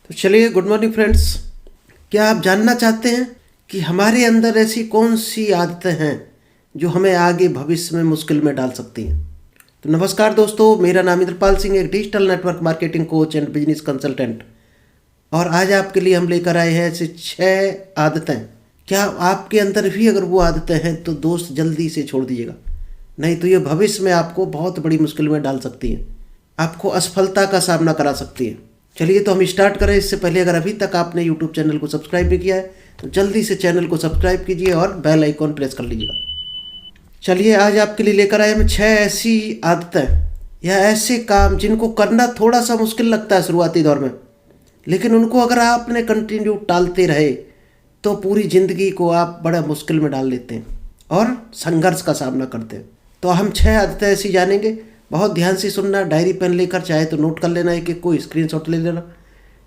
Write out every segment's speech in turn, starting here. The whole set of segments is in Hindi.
तो चलिए, गुड मॉर्निंग फ्रेंड्स। क्या आप जानना चाहते हैं कि हमारे अंदर ऐसी कौन सी आदतें हैं जो हमें आगे भविष्य में मुश्किल में डाल सकती हैं? तो नमस्कार दोस्तों, मेरा नाम इंद्रपाल सिंह, एक digital network marketing coach and business consultant. और आज आपके लिए हम लेकर आए हैं ऐसे 6 आदतें। क्या आपके अंदर भी अगर वो आदतें हैं तो दोस्त जल्दी से छोड़ दीजिएगा, नहीं तो ये भविष्य में आपको बहुत बड़ी मुश्किल में डाल सकती हैं, आपको असफलता का सामना करा सकती है। चलिए तो हम स्टार्ट करें। इससे पहले अगर अभी तक आपने यूट्यूब चैनल को सब्सक्राइब नहीं किया है तो जल्दी से चैनल को सब्सक्राइब कीजिए और बेल आइकॉन प्रेस कर लीजिएगा। चलिए, आज आपके लिए लेकर आए हम 6 ऐसी आदतें या ऐसे काम जिनको करना थोड़ा सा मुश्किल लगता है शुरुआती दौर में, लेकिन उनको अगर आपने कंटिन्यू टालते रहे तो पूरी ज़िंदगी को आप बड़ा मुश्किल में डाल लेते हैं और संघर्ष का सामना करते हैं। तो हम 6 आदतें ऐसी जानेंगे। बहुत ध्यान से सुनना, डायरी पेन लेकर चाहे तो नोट कर लेना, एक कोई स्क्रीनशॉट ले लेना,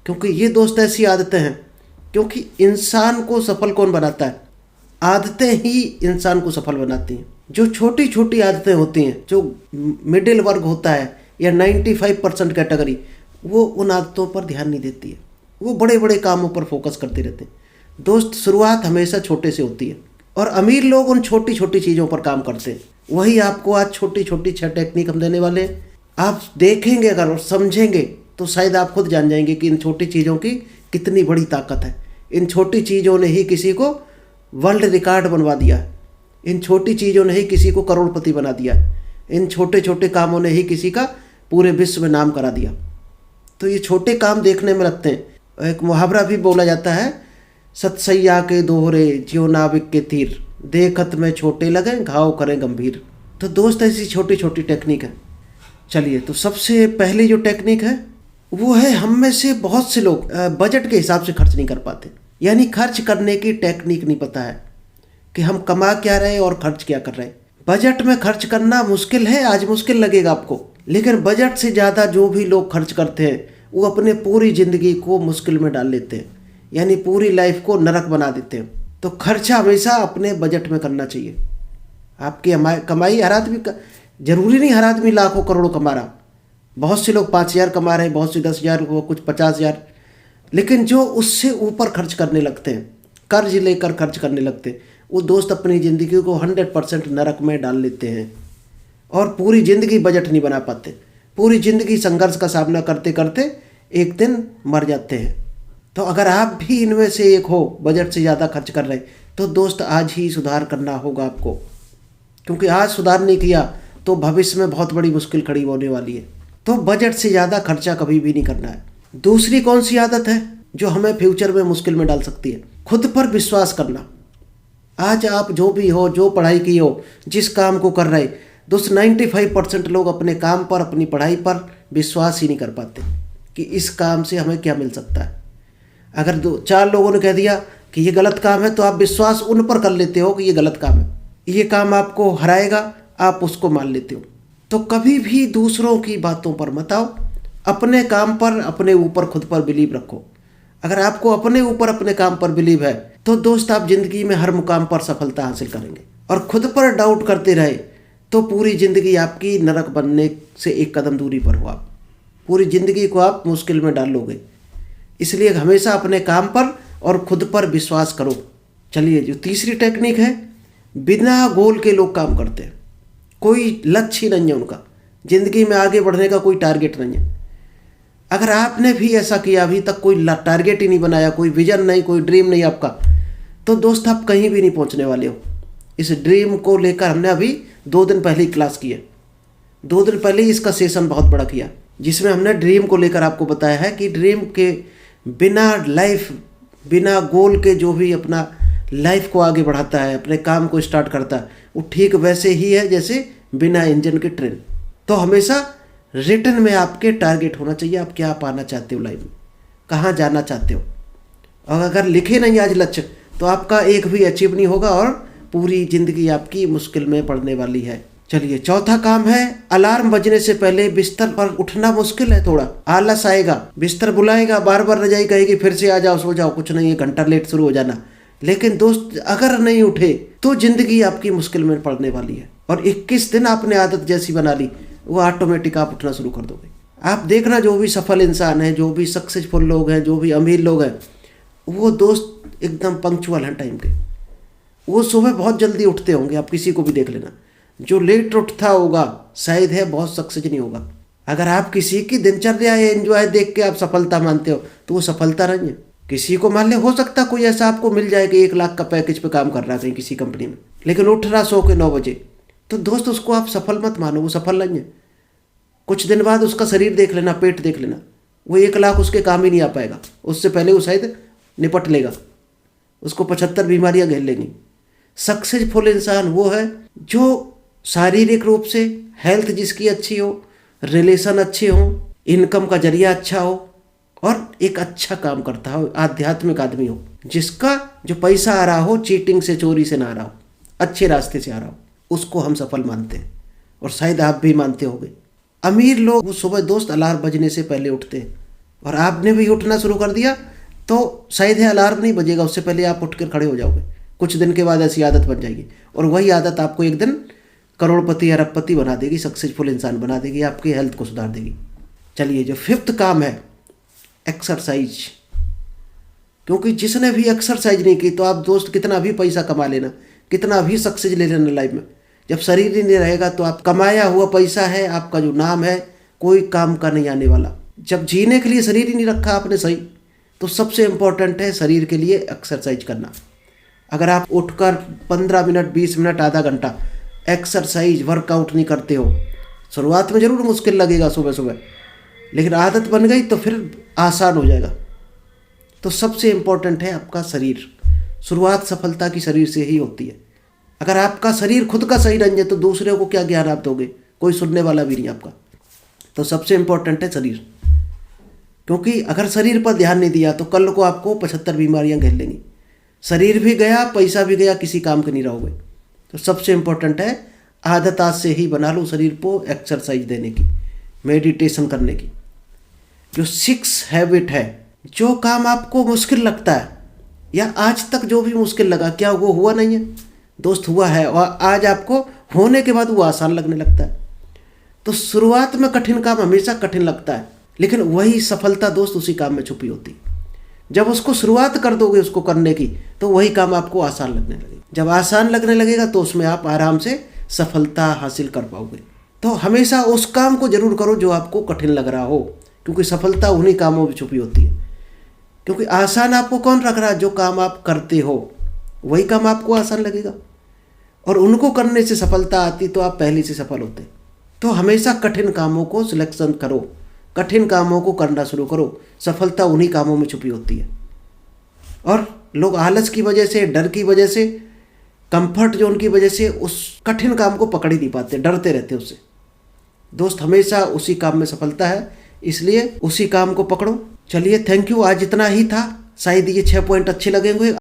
क्योंकि ये दोस्त ऐसी आदतें हैं। क्योंकि इंसान को सफल कौन बनाता है? आदतें ही इंसान को सफल बनाती हैं। जो छोटी छोटी आदतें होती हैं, जो मिडिल वर्ग होता है या 95% कैटेगरी, वो उन आदतों पर ध्यान नहीं देती है, वो बड़े बड़े कामों पर फोकस करते रहते हैं। दोस्त, शुरुआत हमेशा छोटे से होती है और अमीर लोग उन छोटी छोटी चीज़ों पर काम करते हैं। वही आपको आज छोटी छोटी 6 टेक्निक हम देने वाले हैं। आप देखेंगे अगर और समझेंगे तो शायद आप खुद जान जाएंगे कि इन छोटी चीज़ों की कितनी बड़ी ताकत है। इन छोटी चीज़ों ने ही किसी को वर्ल्ड रिकॉर्ड बनवा दिया है। इन छोटी चीज़ों ने ही किसी को करोड़पति बना दिया है। इन छोटे छोटे कामों ने ही किसी का पूरे विश्व में नाम करा दिया। तो ये छोटे काम देखने में लगते हैं। एक मुहावरा भी बोला जाता है, सतसैया के दोहरे ज्यों नाविक के तीर, देखत में छोटे लगें घाव करें गंभीर। तो दोस्त, ऐसी छोटी छोटी टेक्निक है। चलिए, तो सबसे पहली जो टेक्निक है वो है, हम में से बहुत से लोग बजट के हिसाब से खर्च नहीं कर पाते। यानी खर्च करने की टेक्निक नहीं पता है कि हम कमा क्या रहे हैं और खर्च क्या कर रहे हैं। बजट में खर्च करना मुश्किल है, आज मुश्किल लगेगा आपको, लेकिन बजट से ज़्यादा जो भी लोग खर्च करते हैं वो अपने पूरी ज़िंदगी को मुश्किल में डाल लेते हैं, यानी पूरी लाइफ को नरक बना देते हैं। तो खर्चा हमेशा अपने बजट में करना चाहिए। आपकी कमाई, हर आदमी का जरूरी नहीं हर आदमी लाखों करोड़ों कमा रहा। बहुत से लोग 5,000 कमा रहे हैं, बहुत से 10,000, वो कुछ 50,000, लेकिन जो उससे ऊपर खर्च करने लगते हैं, कर्ज लेकर खर्च करने लगते हैं, वो दोस्त अपनी ज़िंदगी को 100% नरक में डाल लेते हैं और पूरी ज़िंदगी बजट नहीं बना पाते। पूरी ज़िंदगी संघर्ष का सामना करते करते एक दिन मर जाते हैं। तो अगर आप भी इनमें से एक हो, बजट से ज़्यादा खर्च कर रहे, तो दोस्त आज ही सुधार करना होगा आपको, क्योंकि आज सुधार नहीं किया तो भविष्य में बहुत बड़ी मुश्किल खड़ी होने वाली है। तो बजट से ज़्यादा खर्चा कभी भी नहीं करना है। दूसरी कौन सी आदत है जो हमें फ्यूचर में मुश्किल में डाल सकती है? खुद पर विश्वास करना। आज आप जो भी हो, जो पढ़ाई की हो, जिस काम को कर रहे, दोस्त 95% लोग अपने काम पर, अपनी पढ़ाई पर विश्वास ही नहीं कर पाते कि इस काम से हमें क्या मिल सकता है। अगर 2-4 लोगों ने कह दिया कि ये गलत काम है तो आप विश्वास उन पर कर लेते हो कि ये गलत काम है, ये काम आपको हराएगा, आप उसको मान लेते हो। तो कभी भी दूसरों की बातों पर मत आओ, अपने काम पर, अपने ऊपर, खुद पर बिलीव रखो। अगर आपको अपने ऊपर, अपने काम पर बिलीव है तो दोस्त आप जिंदगी में हर मुकाम पर सफलता हासिल करेंगे। और खुद पर डाउट करते रहे तो पूरी ज़िंदगी आपकी नरक बनने से एक कदम दूरी पर हो। आप पूरी ज़िंदगी को आप मुश्किल में डाल लोगे। इसलिए हमेशा अपने काम पर और खुद पर विश्वास करो। चलिए, जो तीसरी टेक्निक है, बिना गोल के लोग काम करते हैं। कोई लक्ष्य नहीं है उनका, ज़िंदगी में आगे बढ़ने का कोई टारगेट नहीं है। अगर आपने भी ऐसा किया, अभी तक कोई टारगेट ही नहीं बनाया, कोई विजन नहीं, कोई ड्रीम नहीं आपका, तो दोस्त आप कहीं भी नहीं पहुंचने वाले हो। इस ड्रीम को लेकर हमने अभी 2 दिन पहले ही क्लास की है। 2 दिन पहले ही इसका सेशन बहुत बड़ा किया, जिसमें हमने ड्रीम को लेकर आपको बताया है कि ड्रीम के बिना लाइफ, बिना गोल के जो भी अपना लाइफ को आगे बढ़ाता है, अपने काम को स्टार्ट करता है, वो ठीक वैसे ही है जैसे बिना इंजन के ट्रेन। तो हमेशा रिटर्न में आपके टारगेट होना चाहिए, आप क्या पाना चाहते हो लाइफ में, कहाँ जाना चाहते हो। और अगर लिखे नहीं आज लक्ष्य तो आपका एक भी अचीव नहीं होगा और पूरी ज़िंदगी आपकी मुश्किल में पड़ने वाली है। चलिए, चौथा काम है, अलार्म बजने से पहले बिस्तर पर उठना मुश्किल है, थोड़ा आलस आएगा, बिस्तर बुलाएगा, बार बार रजाई कहेगी फिर से आ जाओ, सो जाओ, कुछ नहीं है, घंटा लेट शुरू हो जाना। लेकिन दोस्त, अगर नहीं उठे तो ज़िंदगी आपकी मुश्किल में पड़ने वाली है। और 21 दिन आपने आदत जैसी बना ली, वो ऑटोमेटिक आप उठना शुरू कर दोगे। आप देखना जो भी सफल इंसान है, जो भी सक्सेसफुल लोग हैं, जो भी अमीर लोग हैं, वो दोस्त एकदम पंक्चुअल हैं टाइम के। वो सुबह बहुत जल्दी उठते होंगे, आप किसी को भी देख लेना। जो लेट उठता होगा शायद है बहुत सक्सेस नहीं होगा। अगर आप किसी की दिनचर्या या एंजॉय देख के आप सफलता मानते हो तो वो सफलता नहीं है। किसी को मान ले, हो सकता कोई ऐसा आपको मिल जाए कि 1 लाख का पैकेज पे काम कर रहा है कहीं किसी कंपनी में, लेकिन उठ रहा सो के 9 बजे, तो दोस्त उसको आप सफल मत मानो, वो सफल नहीं है। कुछ दिन बाद उसका शरीर देख लेना, पेट देख लेना, वो 1 लाख उसके काम ही नहीं आ पाएगा। उससे पहले वो शायद निपट लेगा, उसको 75 बीमारियां घेर लेंगी। सक्सेसफुल इंसान वो है जो शारीरिक रूप से हेल्थ जिसकी अच्छी हो, रिलेशन अच्छे हो, इनकम का जरिया अच्छा हो और एक अच्छा काम करता हो, आध्यात्मिक आदमी हो, जिसका जो पैसा आ रहा हो चीटिंग से, चोरी से ना आ रहा हो, अच्छे रास्ते से आ रहा हो, उसको हम सफल मानते हैं। और शायद आप भी मानते होंगे। अमीर लोग वो सुबह दोस्त अलार्म बजने से पहले उठते हैं, और आपने भी उठना शुरू कर दिया तो शायद है अलार्म नहीं बजेगा, उससे पहले आप उठकर खड़े हो जाओगे। कुछ दिन के बाद ऐसी आदत बन जाएगी, और वही आदत आपको एक दिन करोड़पति अरबपति बना देगी, सक्सेसफुल इंसान बना देगी, आपकी हेल्थ को सुधार देगी। चलिए, जो 5th काम है एक्सरसाइज। क्योंकि जिसने भी एक्सरसाइज नहीं की, तो आप दोस्त कितना भी पैसा कमा लेना, कितना भी सक्सेस ले लेना लाइफ में, जब शरीर ही नहीं रहेगा तो आप कमाया हुआ पैसा है, आपका जो नाम है, कोई काम का नहीं आने वाला। जब जीने के लिए शरीर ही नहीं रखा आपने सही, तो सबसे इम्पोर्टेंट है शरीर के लिए एक्सरसाइज करना। अगर आप उठकर 15 मिनट, 20 मिनट, आधा घंटा एक्सरसाइज, वर्कआउट नहीं करते हो, शुरुआत में ज़रूर मुश्किल लगेगा सुबह सुबह, लेकिन आदत बन गई तो फिर आसान हो जाएगा। तो सबसे इम्पोर्टेंट है आपका शरीर। शुरुआत सफलता की शरीर से ही होती है। अगर आपका शरीर खुद का सही नहीं है तो दूसरे को क्या ज्ञान आप दोगे, कोई सुनने वाला भी नहीं आपका। तो सबसे इम्पोर्टेंट है शरीर, क्योंकि अगर शरीर पर ध्यान नहीं दिया तो कल को आपको 75 बीमारियां घेर लेंगी। शरीर भी गया, पैसा भी गया, किसी काम के नहीं रहोगे। तो सबसे इम्पोर्टेंट है आदत आज से ही बना लो शरीर को एक्सरसाइज देने की, मेडिटेशन करने की। जो 6 हैबिट है, जो काम आपको मुश्किल लगता है या आज तक जो भी मुश्किल लगा, क्या वो हुआ नहीं है दोस्त? हुआ है, और आज आपको होने के बाद वो आसान लगने लगता है। तो शुरुआत में कठिन काम हमेशा कठिन लगता है, लेकिन वही सफलता दोस्त उसी काम में छुपी होती है। जब उसको शुरुआत कर दोगे उसको करने की, तो वही काम आपको आसान लगने लगेगा। जब आसान लगने लगेगा तो उसमें आप आराम से सफलता हासिल कर पाओगे। तो हमेशा उस काम को जरूर करो जो आपको कठिन लग रहा हो, क्योंकि सफलता उन्हीं कामों में छुपी होती है। क्योंकि आसान आपको कौन रख रहा है? जो काम आप करते हो वही काम आपको आसान लगेगा, और उनको करने से सफलता आती तो आप पहले से सफल होते। तो हमेशा कठिन कामों को सिलेक्शन करो, कठिन कामों को करना शुरू करो। सफलता उन्हीं कामों में छुपी होती है। और लोग आलस की वजह से, डर की वजह से, कंफर्ट जोन की वजह से उस कठिन काम को पकड़ ही नहीं पाते, डरते रहते उससे। दोस्त, हमेशा उसी काम में सफलता है, इसलिए उसी काम को पकड़ो। चलिए, थैंक यू। आज इतना ही था। शायद ये 6 पॉइंट अच्छे लगेंगे।